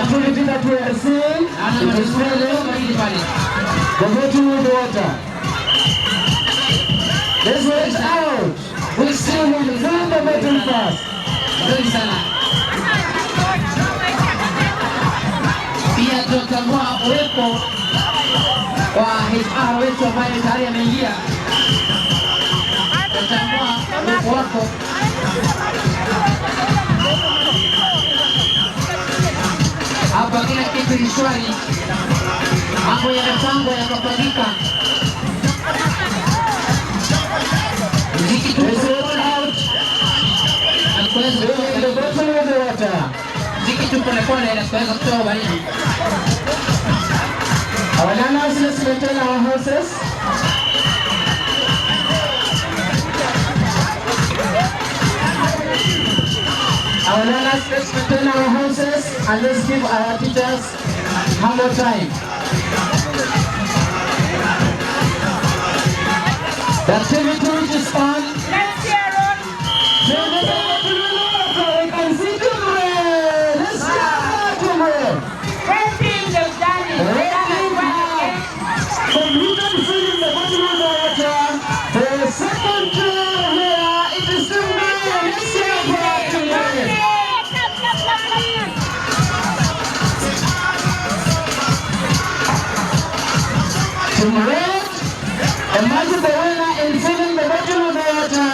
activity that we are seeing, it is really the bottle with water. Let's wait out. We still need to fill the bottle first. Pia tunatambua uwepo wa HR wetu ambaye tayari ameingia. Tunatambua uwepo wako. Hapa kila kitu ni shwari. Mambo yanapangwa yakapangika. Muziki tu pole na kuweza kutoa baridi. Our nanas, let's maintain our horses. Our nanas, let's maintain our horses and let's give our teachers one more time. The activity which is on. Let's hear it. We can see tomorrow. Let's go tomorrow. Red team, they've done it. Completed filling the bottom of the water. The second time here, it is still there. Let's see how far tomorrow. Tomorrow, imagine the winner in filling the bottom of the water,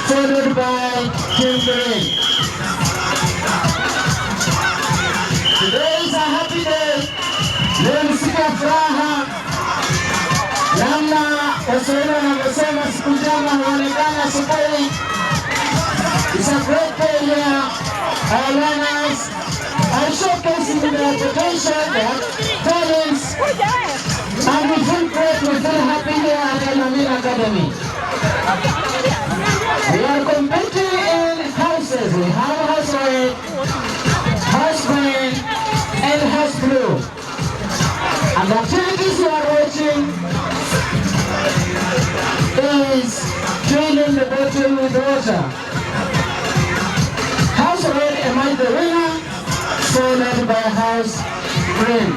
followed by Kimberly. Today is a happy day. Leo ni siku ya furaha. Namna Waswahili wanavyosema siku njema huonekana sokoni. It's a great day here. Our learners are showcasing their potential, their talents, and we feel great, we feel happy here at Al-Ameen Academy. We are competing in houses. We have house red, house green, and house blue. And the activities you are watching is filling the bottle with water. House red emerged the winner, followed by house green.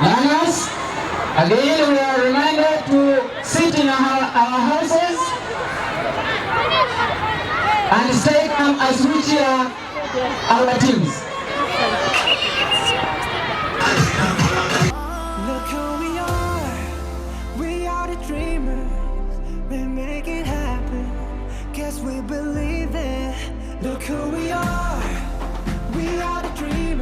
Learners, again we are reminded to sit in our houses and stay calm as we cheer our teams. Look who we are the dreamers, we make it happen, guess we believe it. Look who we are the dreamers.